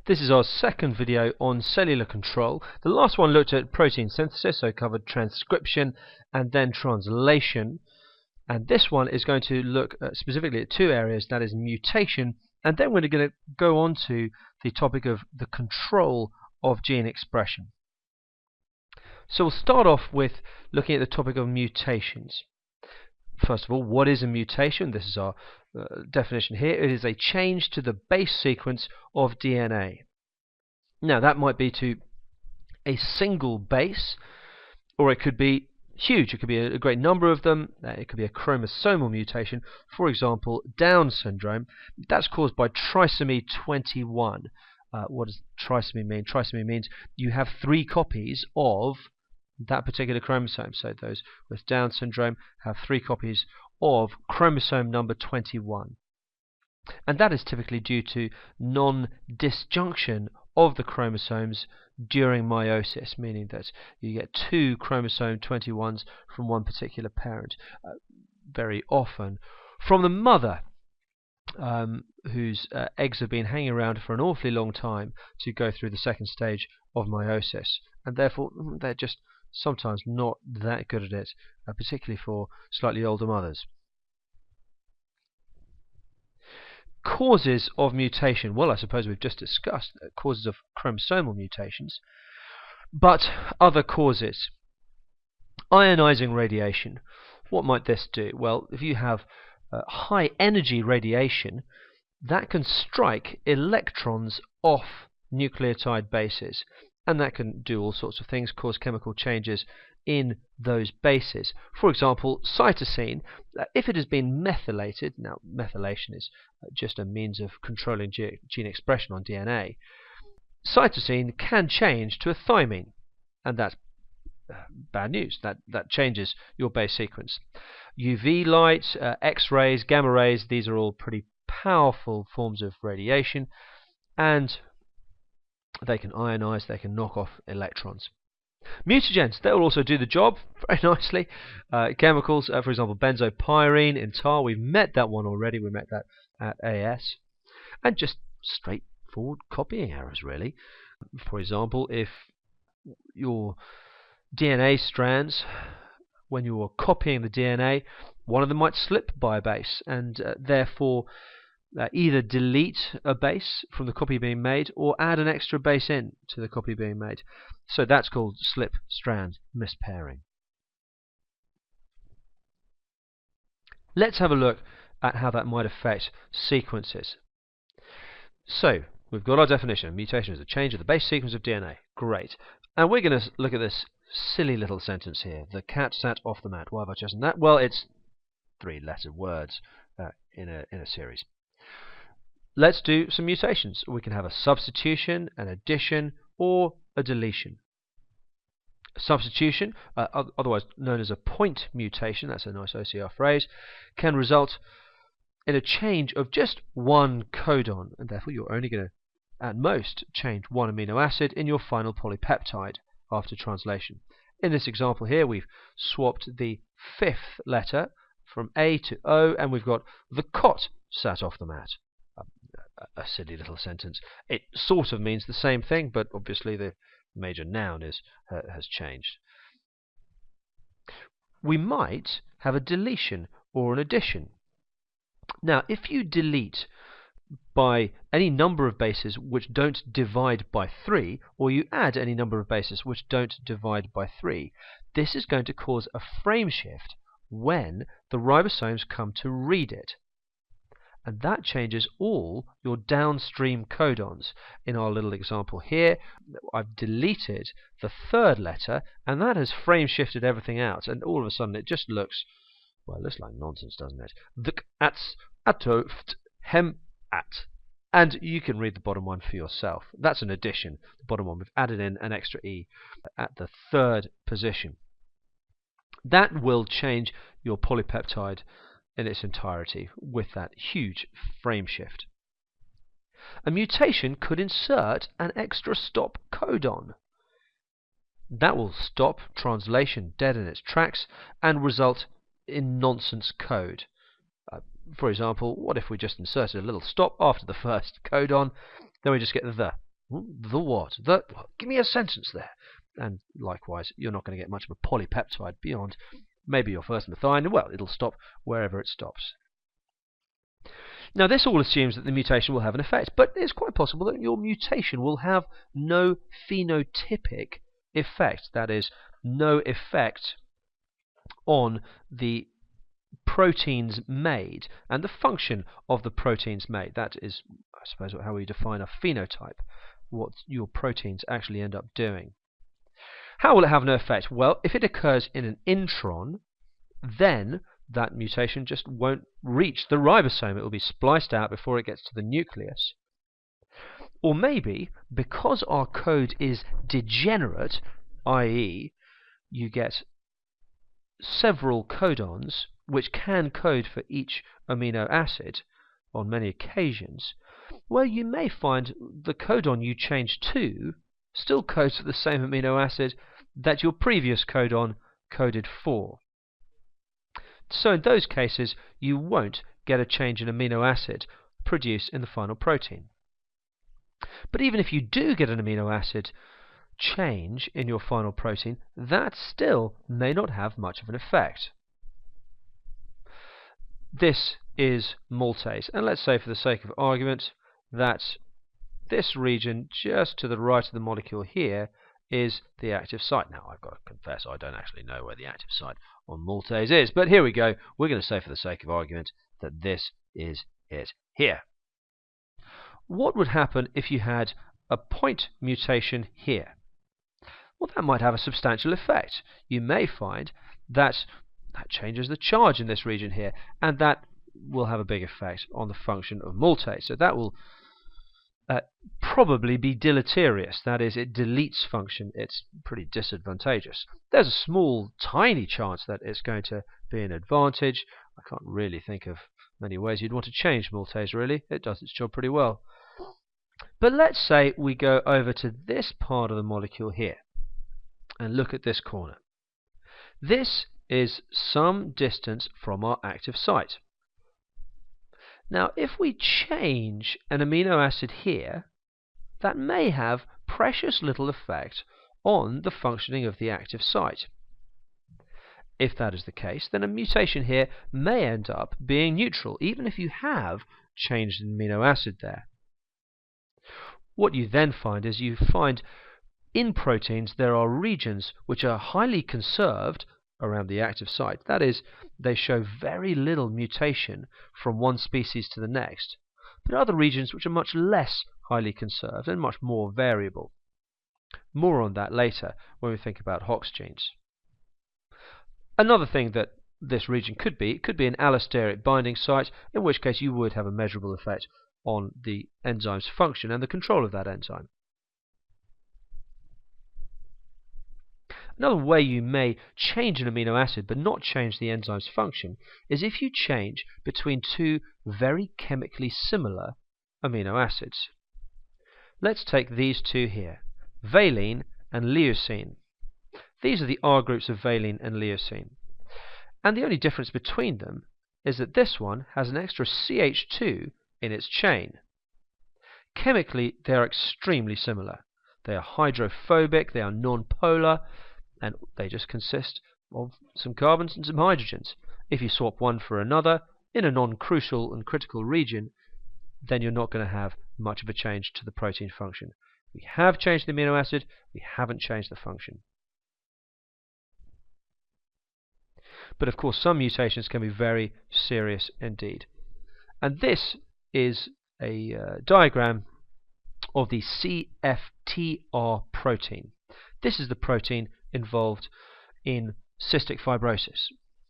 This is our second video on cellular control. The last one looked at protein synthesis, so covered transcription and then translation. And this one is going to look specifically at two areas, that is mutation, and then we're going to go on to the topic of the control of gene expression. So we'll start off with looking at the topic of mutations. First of all, what is a mutation? This is our definition here. It is a change to the base sequence of DNA. Now that might be to a single base, or it could be huge. It could be a great number of them. It could be a chromosomal mutation. For example, Down syndrome. That's caused by trisomy 21. What does trisomy mean? Trisomy means you have 3 copies of that particular chromosome. So those with Down syndrome have 3 copies of chromosome number 21. And that is typically due to non-disjunction of the chromosomes during meiosis, meaning that you get 2 chromosome 21s from one particular parent, very often from the mother, whose eggs have been hanging around for an awfully long time to go through the second stage of meiosis, and therefore they're just sometimes not that good at it, particularly for slightly older mothers. Causes of mutation. Well, I suppose we've just discussed causes of chromosomal mutations, but other causes. Ionizing radiation. What might this do? Well, if you have high energy radiation, that can strike electrons off nucleotide bases, and that can do all sorts of things, cause chemical changes in those bases. For example, cytosine, if it has been methylated, now methylation is just a means of controlling gene expression on DNA, cytosine can change to a thymine, and that's bad news. That changes your base sequence. UV light, X-rays, gamma rays, these are all pretty powerful forms of radiation, and they can ionize, they can knock off electrons. Mutagens, they will also do the job very nicely. Chemicals, for example, benzopyrene in tar, we've met that one already, we met that at AS. And just straightforward copying errors, really. For example, if your DNA strands, when you are copying the DNA, one of them might slip by a base, and therefore either delete a base from the copy being made or add an extra base in to the copy being made. So that's called slip strand mispairing. Let's have a look at how that might affect sequences. So we've got our definition. Mutation is a change of the base sequence of DNA. Great. And we're going to look at this silly little sentence here. The cat sat off the mat. Why have I chosen that? Well, it's 3-letter words in a series. Let's do some mutations. We can have a substitution, an addition, or a deletion. Substitution, otherwise known as a point mutation, that's a nice OCR phrase, can result in a change of just one codon, and therefore you're only going to, at most, change one amino acid in your final polypeptide after translation. In this example here, we've swapped the 5th letter from A to O, and we've got the cot sat off the mat. A silly little sentence. It sort of means the same thing, but obviously the major noun has changed. We might have a deletion or an addition. Now, if you delete by any number of bases which don't divide by 3, or you add any number of bases which don't divide by 3, this is going to cause a frame shift when the ribosomes come to read it. And that changes all your downstream codons. In our little example here, I've deleted the 3rd letter, and that has frame shifted everything out, and all of a sudden it just looks, well, it looks like nonsense, doesn't it? The ats atoft hem at. And you can read the bottom one for yourself. That's an addition. The bottom one, we've added in an extra E at the 3rd position. That will change your polypeptide in its entirety with that huge frame shift. A mutation could insert an extra stop codon. That will stop translation dead in its tracks and result in nonsense code. For example, what if we just inserted a little stop after the first codon, then we just get the The what? The what? Give me a sentence there. And likewise, you're not going to get much of a polypeptide beyond maybe your first methionine. Well, it'll stop wherever it stops. Now, this all assumes that the mutation will have an effect, but it's quite possible that your mutation will have no phenotypic effect. That is, no effect on the proteins made and the function of the proteins made. That is, I suppose, how we define a phenotype, what your proteins actually end up doing. How will it have no effect? Well, if it occurs in an intron, then that mutation just won't reach the ribosome. It will be spliced out before it gets to the nucleus. Or maybe, because our code is degenerate, i.e., you get several codons which can code for each amino acid on many occasions, well, you may find the codon you change to still codes for the same amino acid that your previous codon coded for. So in those cases, you won't get a change in amino acid produced in the final protein. But even if you do get an amino acid change in your final protein, that still may not have much of an effect. This is maltase, and let's say for the sake of argument that this region just to the right of the molecule here is the active site. Now, I've got to confess I don't actually know where the active site on maltase is, but here we go. We're going to say for the sake of argument that this is it here. What would happen if you had a point mutation here? Well, that might have a substantial effect. You may find that changes the charge in this region here, and that will have a big effect on the function of maltase. So that will probably be deleterious. That is, it deletes function. It's pretty disadvantageous. There's a small, tiny chance that it's going to be an advantage. I can't really think of many ways you'd want to change maltase, really. It does its job pretty well. But let's say we go over to this part of the molecule here and look at this corner. This is some distance from our active site. Now, if we change an amino acid here, that may have precious little effect on the functioning of the active site. If that is the case, then a mutation here may end up being neutral, even if you have changed an amino acid there. What you then find is you find in proteins there are regions which are highly conserved around the active site. That is, they show very little mutation from one species to the next, but other regions which are much less highly conserved and much more variable. More on that later when we think about Hox genes. Another thing that this region could be an allosteric binding site, in which case you would have a measurable effect on the enzyme's function and the control of that enzyme. Another way you may change an amino acid but not change the enzyme's function is if you change between two very chemically similar amino acids. Let's take these two here, valine and leucine. These are the R groups of valine and leucine. And the only difference between them is that this one has an extra CH2 in its chain. Chemically, they are extremely similar. They are hydrophobic, they are non-polar, and they just consist of some carbons and some hydrogens. If you swap one for another in a non-crucial and critical region, then you're not going to have much of a change to the protein function. We have changed the amino acid, we haven't changed the function. But of course, some mutations can be very serious indeed. And this is a diagram of the CFTR protein. This is the protein involved in cystic fibrosis.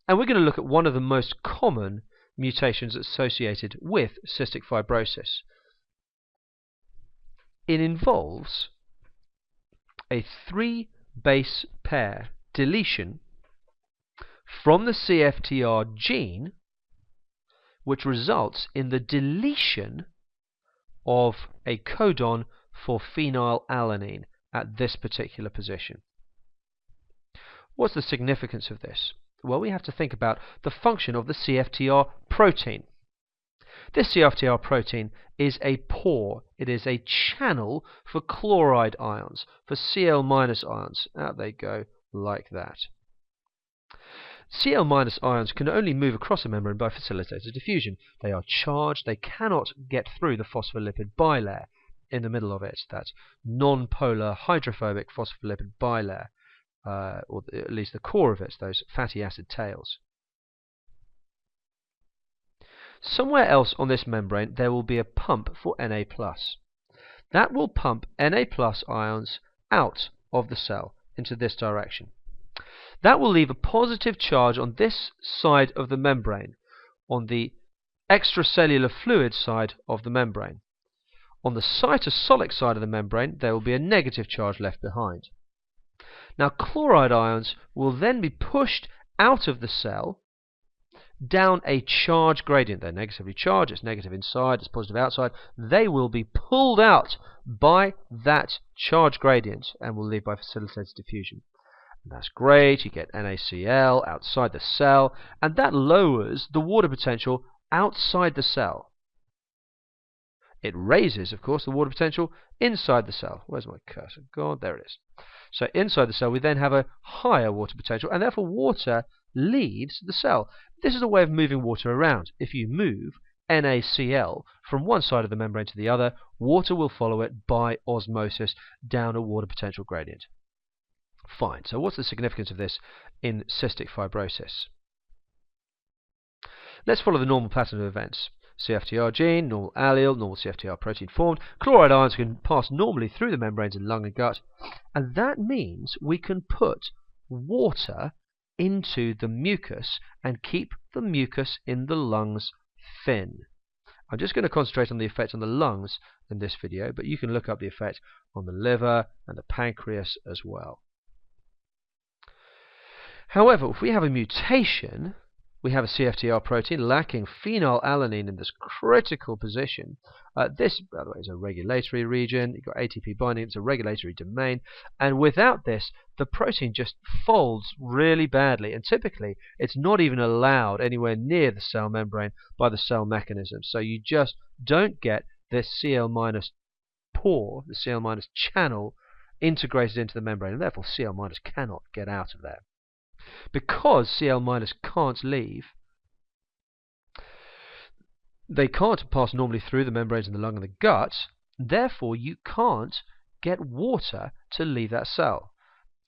And we're going to look at one of the most common mutations associated with cystic fibrosis. It involves a 3 base pair deletion from the CFTR gene, which results in the deletion of a codon for phenylalanine at this particular position. What's the significance of this? Well, we have to think about the function of the CFTR protein. This CFTR protein is a pore. It is a channel for chloride ions, for Cl- ions. Out they go like that. Cl- ions can only move across a membrane by facilitated diffusion. They are charged. They cannot get through the phospholipid bilayer in the middle of it, that non-polar hydrophobic phospholipid bilayer, or at least the core of it, those fatty acid tails. Somewhere else on this membrane there will be a pump for Na+. That will pump Na+ ions out of the cell into this direction. That will leave a positive charge on this side of the membrane, on the extracellular fluid side of the membrane. On the cytosolic side of the membrane there will be a negative charge left behind. Now chloride ions will then be pushed out of the cell down a charge gradient. They're negatively charged, it's negative inside, it's positive outside. They will be pulled out by that charge gradient and will leave by facilitated diffusion. And that's great, you get NaCl outside the cell, and that lowers the water potential outside the cell. It raises, of course, the water potential inside the cell. Where's my cursor? God, there it is. So inside the cell we then have a higher water potential, and therefore water leaves the cell. This is a way of moving water around. If you move NaCl from one side of the membrane to the other, water will follow it by osmosis down a water potential gradient. Fine. So what's the significance of this in cystic fibrosis? Let's follow the normal pattern of events. CFTR gene, normal allele, normal CFTR protein formed. Chloride ions can pass normally through the membranes in lung and gut, and that means we can put water into the mucus and keep the mucus in the lungs thin. I'm just going to concentrate on the effect on the lungs in this video, but you can look up the effect on the liver and the pancreas as well. However, if we have a mutation, we have a CFTR protein lacking phenylalanine in this critical position. This, by the way, is a regulatory region. You've got ATP binding, it's a regulatory domain. And without this, the protein just folds really badly. And typically, it's not even allowed anywhere near the cell membrane by the cell mechanism. So you just don't get this Cl- pore, the Cl- channel, integrated into the membrane. And therefore, Cl- cannot get out of there. Because Cl- can't leave, they can't pass normally through the membranes in the lung and the gut, therefore you can't get water to leave that cell.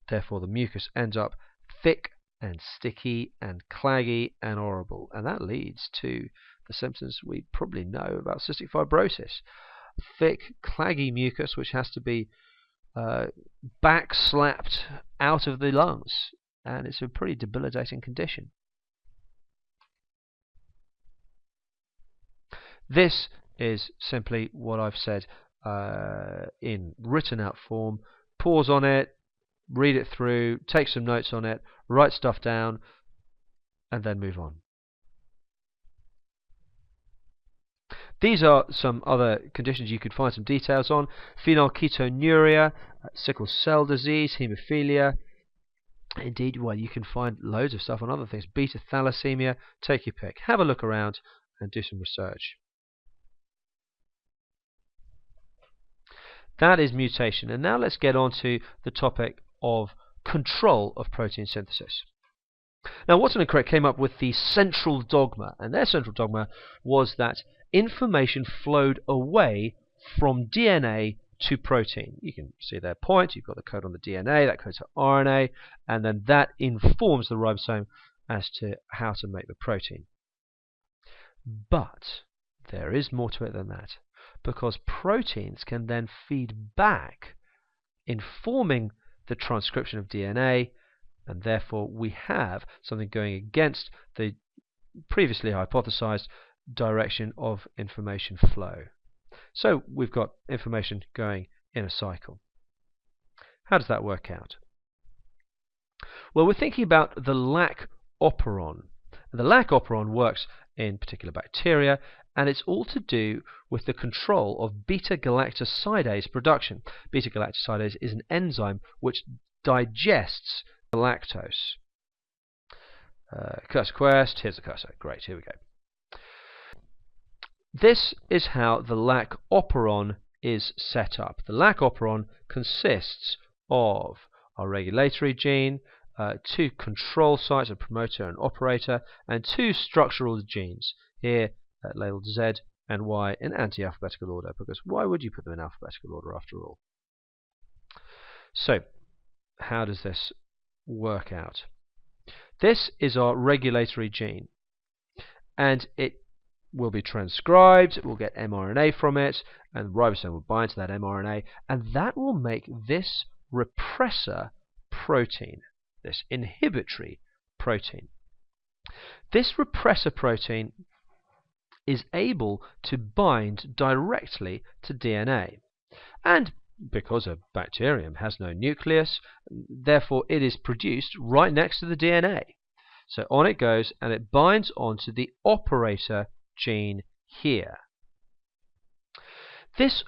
Therefore the mucus ends up thick and sticky and claggy and horrible, and that leads to the symptoms we probably know about cystic fibrosis. Thick, claggy mucus which has to be back-slapped out of the lungs. And it's a pretty debilitating condition. This is simply what I've said in written out form. Pause on it, read it through, take some notes on it, write stuff down, and then move on. These are some other conditions you could find some details on. Phenylketonuria, sickle cell disease, haemophilia. Indeed, well, you can find loads of stuff on other things. Beta thalassemia, take your pick. Have a look around and do some research. That is mutation. And now let's get on to the topic of control of protein synthesis. Now, Watson and Crick came up with the central dogma, and their central dogma was that information flowed away from DNA to protein. You can see their point. You've got the code on the DNA, that codes to RNA, and then that informs the ribosome as to how to make the protein. But there is more to it than that, because proteins can then feed back, informing the transcription of DNA, and therefore we have something going against the previously hypothesized direction of information flow. So we've got information going in a cycle. How does that work out? Well, we're thinking about the lac operon. The lac operon works in particular bacteria, and it's all to do with the control of beta-galactosidase production. Beta-galactosidase is an enzyme which digests the lactose. Cursor quest, here's the cursor. Great, here we go. This is how the lac operon is set up. The lac operon consists of our regulatory gene, 2 control sites, a promoter and operator, and 2 structural genes, here labeled Z and Y in anti-alphabetical order, because why would you put them in alphabetical order after all? So, how does this work out? This is our regulatory gene, and it will be transcribed, it will get mRNA from it, and the ribosome will bind to that mRNA, and that will make this repressor protein, this inhibitory protein. This repressor protein is able to bind directly to DNA, and because a bacterium has no nucleus, therefore it is produced right next to the DNA. So on it goes, and it binds onto the operator gene here. This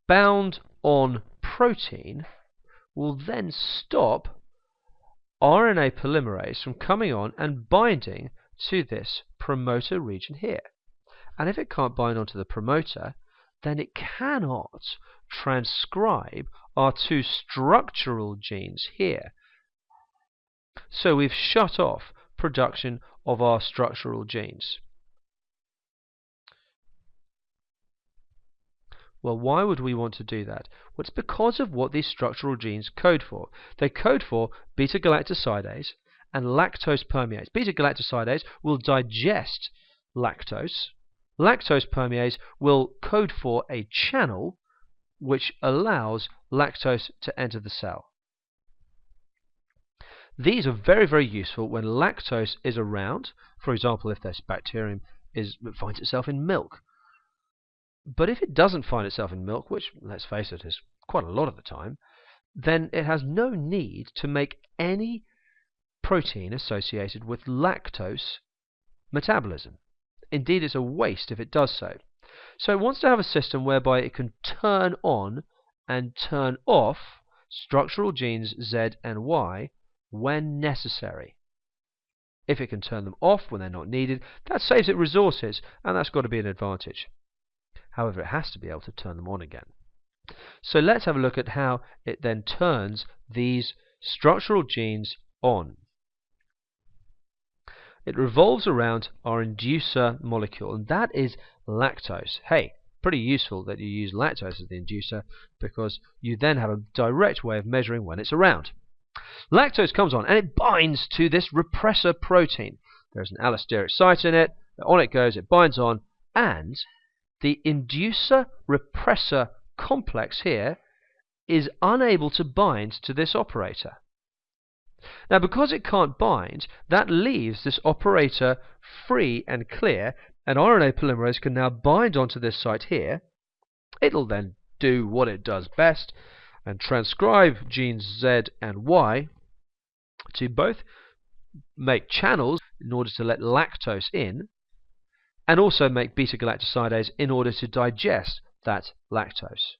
bound on protein will then stop RNA polymerase from coming on and binding to this promoter region here. And if it can't bind onto the promoter, then it cannot transcribe our 2 structural genes here. So we've shut off production of our structural genes. Well, why would we want to do that? Well, it's because of what these structural genes code for. They code for beta-galactosidase and lactose permease. Beta-galactosidase will digest lactose. Lactose permease will code for a channel which allows lactose to enter the cell. These are very, very useful when lactose is around. For example, if this bacterium finds itself in milk. But if it doesn't find itself in milk, which, let's face it, is quite a lot of the time, then it has no need to make any protein associated with lactose metabolism. Indeed, it's a waste if it does so. So it wants to have a system whereby it can turn on and turn off structural genes Z and Y when necessary. If it can turn them off when they're not needed, that saves it resources, and that's got to be an advantage. However, it has to be able to turn them on again. So let's have a look at how it then turns these structural genes on. It revolves around our inducer molecule, and that is lactose. Hey, pretty useful that you use lactose as the inducer, because you then have a direct way of measuring when it's around. Lactose comes on, and it binds to this repressor protein. There's an allosteric site in it. On it goes, it binds on, and the inducer-repressor complex here is unable to bind to this operator. Now, because it can't bind, that leaves this operator free and clear, and RNA polymerase can now bind onto this site here. It'll then do what it does best and transcribe genes Z and Y to both make channels in order to let lactose in, and also make beta-galactosidase in order to digest that lactose.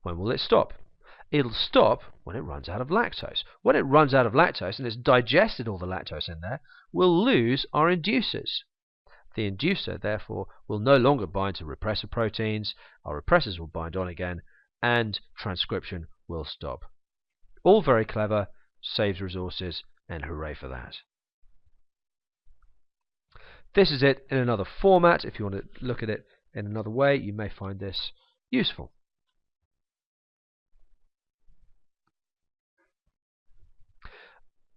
When will it stop? It'll stop when it runs out of lactose. When it runs out of lactose and it's digested all the lactose in there, we'll lose our inducers. The inducer, therefore, will no longer bind to repressor proteins, our repressors will bind on again, and transcription will stop. All very clever, saves resources, and hooray for that. This is it in another format. If you want to look at it in another way, you may find this useful.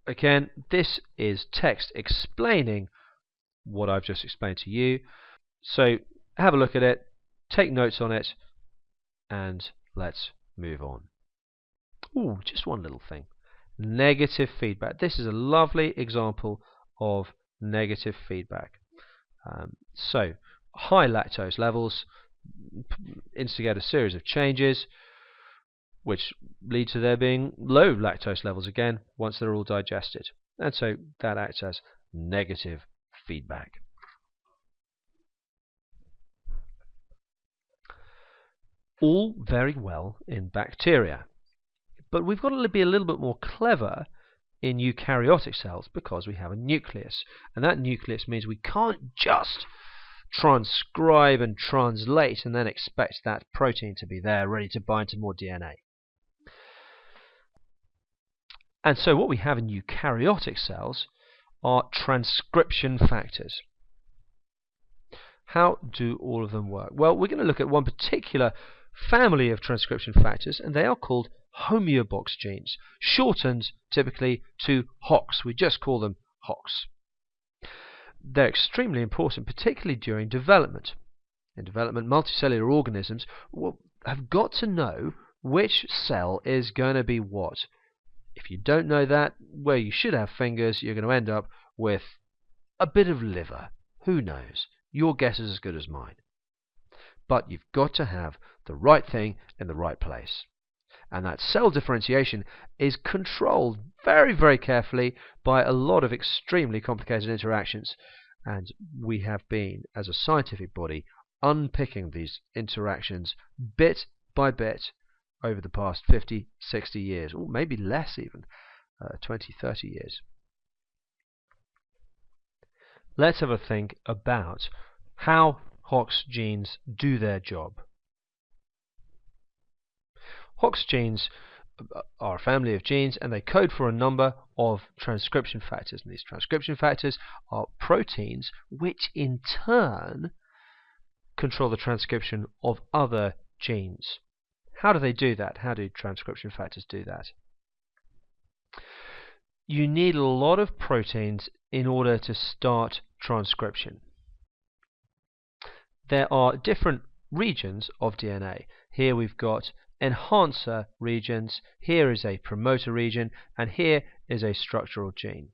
Again, this is text explaining what I've just explained to you. So have a look at it, take notes on it, and let's move on. Ooh, just one little thing. Negative feedback. This is a lovely example of negative feedback. So high lactose levels instigate a series of changes which lead to there being low lactose levels again once they're all digested, and so that acts as negative feedback. All very well in bacteria, but we've got to be a little bit more clever in eukaryotic cells because we have a nucleus, and that nucleus means we can't just transcribe and translate and then expect that protein to be there ready to bind to more DNA. And so what we have in eukaryotic cells are transcription factors. How do all of them work? Well, we're going to look at one particular family of transcription factors, and they are called homeobox genes, shortened typically to HOX. We just call them HOX. They're extremely important, particularly during development. In development, multicellular organisms have got to know which cell is going to be what. If you don't know that, where you should have fingers, you're going to end up with a bit of liver. Who knows? Your guess is as good as mine. But you've got to have the right thing in the right place. And that cell differentiation is controlled very, very carefully by a lot of extremely complicated interactions. And we have been, as a scientific body, unpicking these interactions bit by bit over the past 50, 60 years, or maybe less even, 20, 30 years. Let's have a think about how HOX genes do their job. HOX genes are a family of genes, and they code for a number of transcription factors. And these transcription factors are proteins which in turn control the transcription of other genes. How do they do that? How do transcription factors do that? You need a lot of proteins in order to start transcription. There are different regions of DNA. Here we've got enhancer regions, here is a promoter region, and here is a structural gene.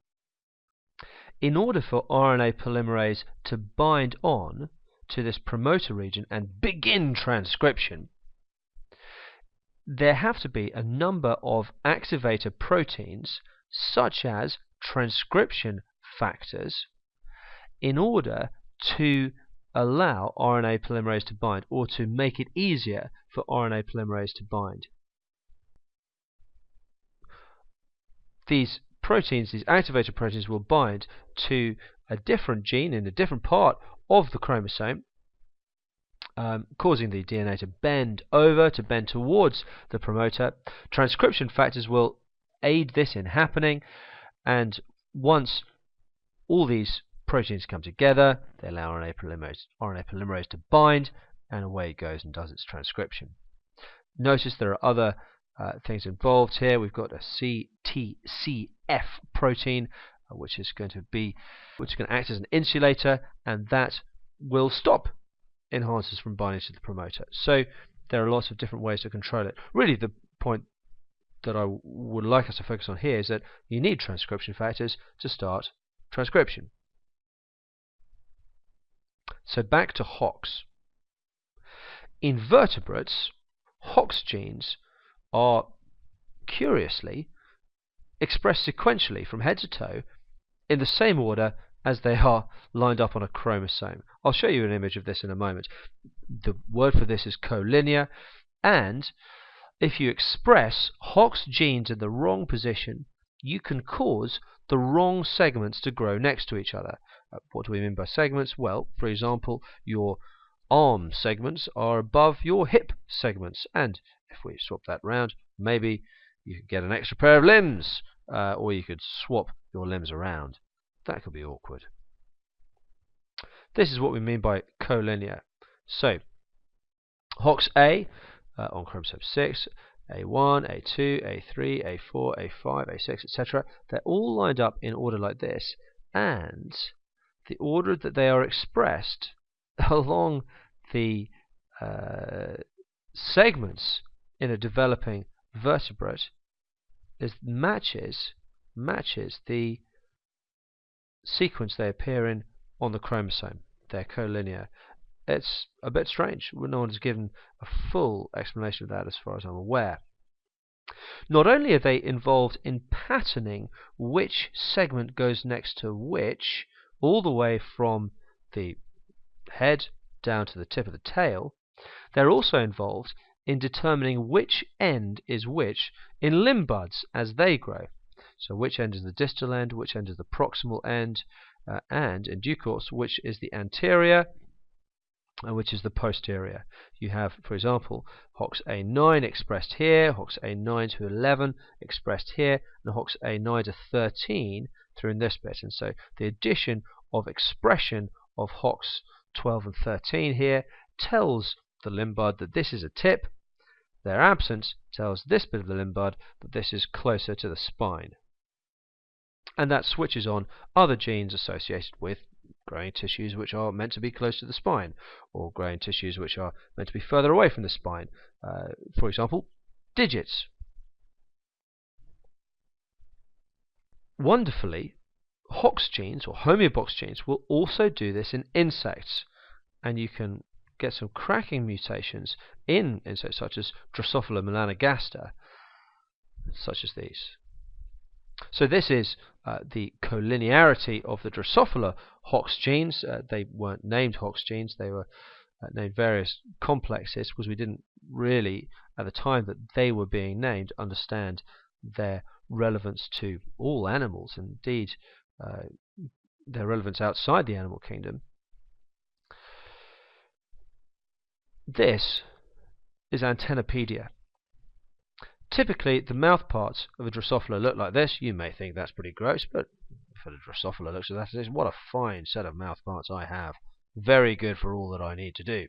In order for RNA polymerase to bind on to this promoter region and begin transcription, there have to be a number of activator proteins, such as transcription factors, in order to allow RNA polymerase to bind, or to make it easier for RNA polymerase to bind. These proteins, these activator proteins, will bind to a different gene in a different part of the chromosome, causing the DNA to bend over, to bend towards the promoter. Transcription factors will aid this in happening, and once all these proteins come together, they allow RNA polymerase to bind, and away it goes and does its transcription. Notice there are other things involved here. We've got a CTCF protein, which is going to act as an insulator, and that will stop enhancers from binding to the promoter. So there are lots of different ways to control it. Really, the point that I would like us to focus on here is that you need transcription factors to start transcription. So back to HOX. In vertebrates, HOX genes are curiously expressed sequentially from head to toe in the same order as they are lined up on a chromosome. I'll show you an image of this in a moment. The word for this is colinear, and if you express HOX genes in the wrong position, you can cause the wrong segments to grow next to each other. What do we mean by segments? Well, for example, your arm segments are above your hip segments, and if we swap that round, maybe you could get an extra pair of limbs, or you could swap your limbs around. That could be awkward. This is what we mean by colinear. So, HOX A on chromosome 6, A1, A2, A3, A4, A5, A6, etc. They're all lined up in order like this, and the order that they are expressed along the segments in a developing vertebrate matches the sequence they appear in on the chromosome. They're colinear. It's a bit strange. No one has given a full explanation of that as far as I'm aware. Not only are they involved in patterning which segment goes next to which, all the way from the head down to the tip of the tail, they're also involved in determining which end is which in limb buds as they grow. So which end is the distal end, which end is the proximal end, and in due course which is the anterior which is the posterior. You have, for example, HOXA9 expressed here, HOXA9 to 11 expressed here, and HOXA9 to 13 through in this bit. And so the addition of expression of HOX12 and 13 here tells the limb bud that this is a tip. Their absence tells this bit of the limb bud that this is closer to the spine. And that switches on other genes associated with growing tissues which are meant to be close to the spine, or growing tissues which are meant to be further away from the spine. For example, digits. Wonderfully, HOX genes or homeobox genes will also do this in insects, and you can get some cracking mutations in insects such as Drosophila melanogaster, such as these. So this is the colinearity of the Drosophila HOX genes. They weren't named HOX genes, they were named various complexes, because we didn't really, at the time that they were being named, understand their relevance to all animals, and indeed their relevance outside the animal kingdom. This is Antennapedia. Typically, the mouth parts of a Drosophila look like this. You may think that's pretty gross, but for the Drosophila looks like that, what a fine set of mouth parts I have. Very good for all that I need to do.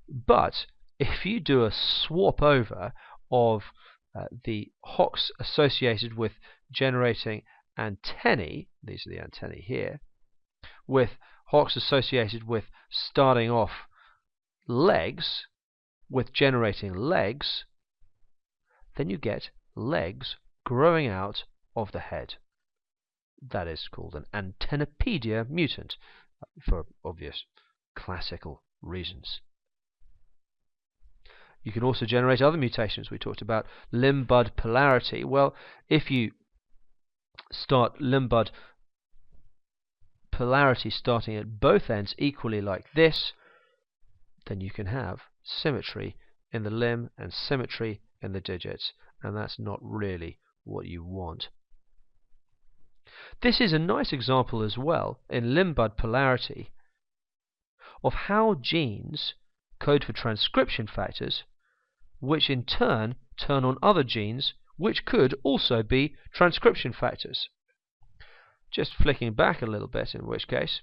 But if you do a swap over of the HOX associated with generating antennae, these are the antennae here, with HOX associated with starting off legs, with generating legs, then you get legs growing out of the head. That is called an Antennapedia mutant, for obvious classical reasons. You can also generate other mutations. We talked about limb bud polarity. Well, if you start limb bud polarity starting at both ends equally like this, then you can have symmetry in the limb and symmetry in the digits, and that's not really what you want. This is a nice example as well in limb bud polarity of how genes code for transcription factors, which in turn turn on other genes which could also be transcription factors. Just flicking back a little bit, in which case,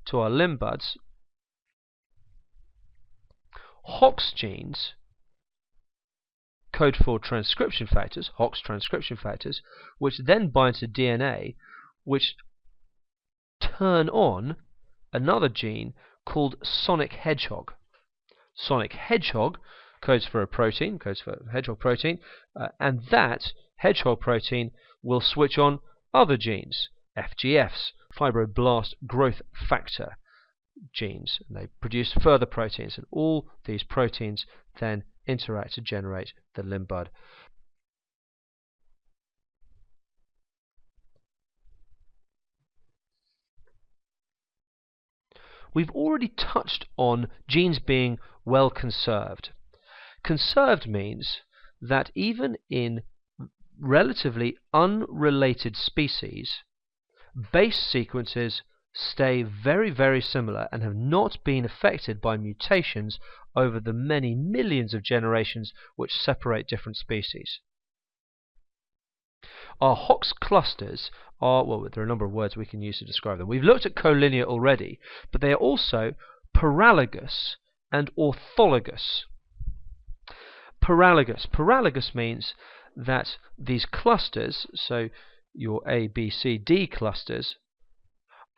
to our limb buds, HOX genes code for transcription factors, HOX transcription factors, which then bind to DNA, which turn on another gene called sonic hedgehog. Sonic hedgehog codes for a protein, codes for hedgehog protein, and that hedgehog protein will switch on other genes, FGFs, fibroblast growth factor genes, and they produce further proteins, and all these proteins then interact to generate the limb bud. We've already touched on genes being well conserved. Conserved means that even in relatively unrelated species, base sequences stay very, very similar and have not been affected by mutations over the many millions of generations which separate different species. Our HOX clusters are, well, there are a number of words we can use to describe them. We've looked at collinear already, but they are also paralogous and orthologous. Paralogous means that these clusters, so your A, B, C, D clusters,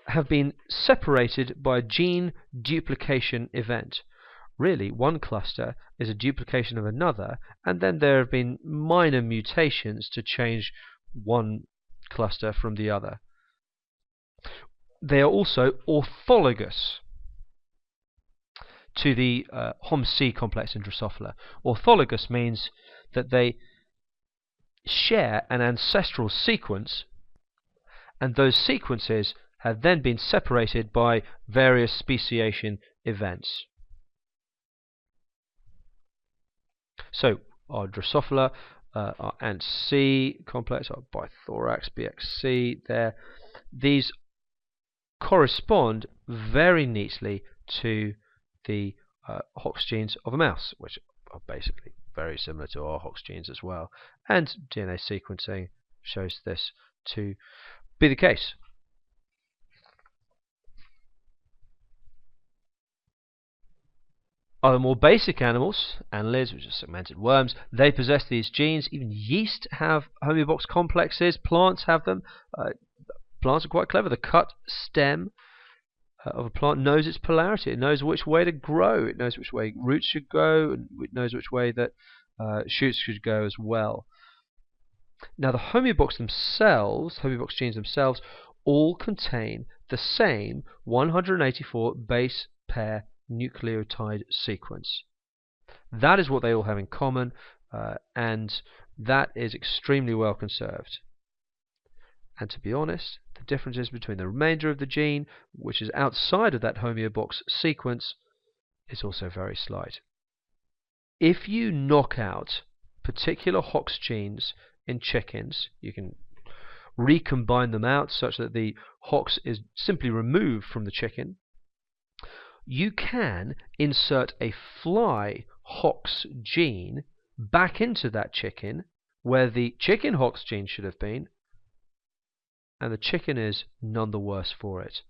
have been separated by a gene duplication event. Really, one cluster is a duplication of another, and then there have been minor mutations to change one cluster from the other. They are also orthologous to the HOMC complex in Drosophila. Orthologous means that they share an ancestral sequence, and those sequences have then been separated by various speciation events. So our Drosophila, our AntC complex, our bithorax, BXC there, these correspond very neatly to the Hox genes of a mouse, which are basically very similar to our Hox genes as well. And DNA sequencing shows this to be the case. Other more basic animals, annelids, which are segmented worms, they possess these genes. Even yeast have homeobox complexes. Plants have them. Plants are quite clever. The cut stem of a plant knows its polarity. It knows which way to grow. It knows which way roots should go, and it knows which way that shoots should go as well. Now the homeobox genes themselves, all contain the same 184 base pair nucleotide sequence. That is what they all have in common, and that is extremely well conserved. And to be honest, the differences between the remainder of the gene, which is outside of that homeobox sequence, is also very slight. If you knock out particular Hox genes in chickens, you can recombine them out such that the Hox is simply removed from the chicken. You can insert a fly Hox gene back into that chicken where the chicken Hox gene should have been, and the chicken is none the worse for it.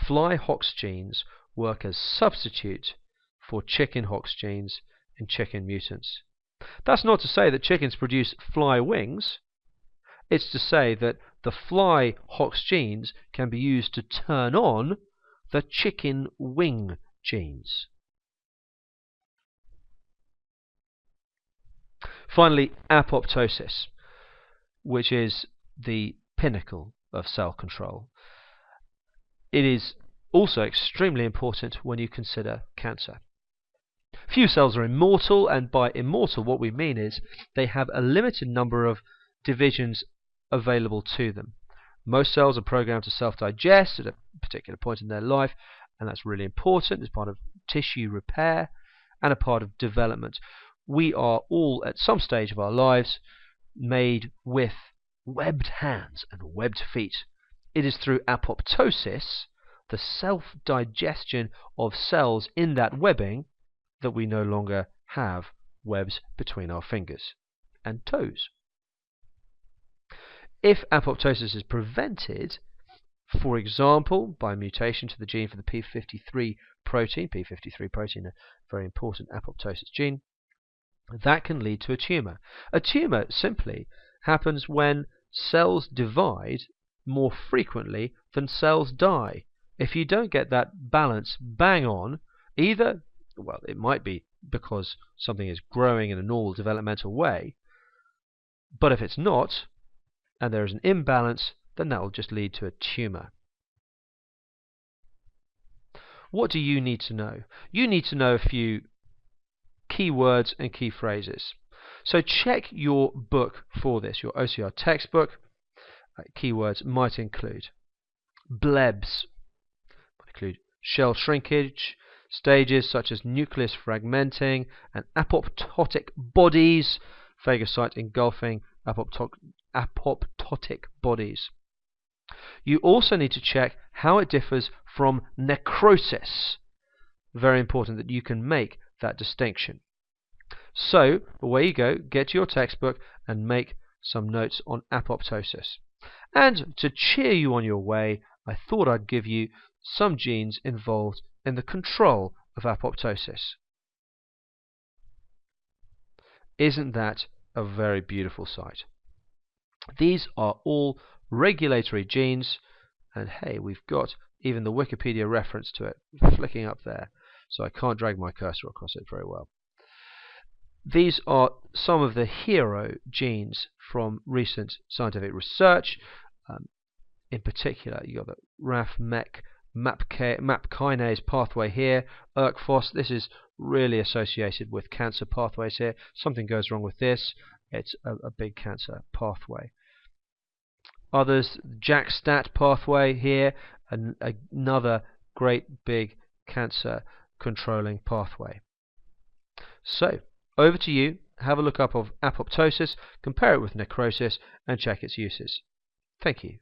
Fly Hox genes work as substitute for chicken Hox genes in chicken mutants. That's not to say that chickens produce fly wings. It's to say that the fly Hox genes can be used to turn on the chicken wing genes. Finally, apoptosis, which is the pinnacle of cell control. It is also extremely important when you consider cancer. Few cells are immortal, and by immortal what we mean is they have a limited number of divisions available to them. Most cells are programmed to self-digest at a particular point in their life, and that's really important as part of tissue repair and a part of development. We are all at some stage of our lives made with webbed hands and webbed feet. It is through apoptosis, the self-digestion of cells in that webbing, that we no longer have webs between our fingers and toes. If apoptosis is prevented, for example, by mutation to the gene for the p53 protein, a very important apoptosis gene, that can lead to a tumor. A tumor simply happens when cells divide more frequently than cells die. If you don't get that balance bang on, either, well, it might be because something is growing in a normal developmental way, but if it's not, and there is an imbalance, then that will just lead to a tumor. What do you need to know? You need to know a few key words and key phrases. So check your book for this, your OCR textbook. Keywords might include blebs, might include shell shrinkage, stages such as nucleus fragmenting and apoptotic bodies, phagocyte engulfing apoptotic bodies. You also need to check how it differs from necrosis. Very important that you can make that distinction. So, away you go, get your textbook and make some notes on apoptosis. And to cheer you on your way, I thought I'd give you some genes involved in the control of apoptosis. Isn't that a very beautiful sight? These are all regulatory genes, and hey, we've got even the Wikipedia reference to it flicking up there, so I can't drag my cursor across it very well. These are some of the hero genes from recent scientific research. In particular, you've got the RAF-MEK MAP kinase pathway here, ERK-FOS. This is really associated with cancer pathways here. Something goes wrong with this, it's a big cancer pathway. Others, JAK-STAT pathway here, another great big cancer controlling pathway. So, over to you. Have a look up of apoptosis, compare it with necrosis, and check its uses. Thank you.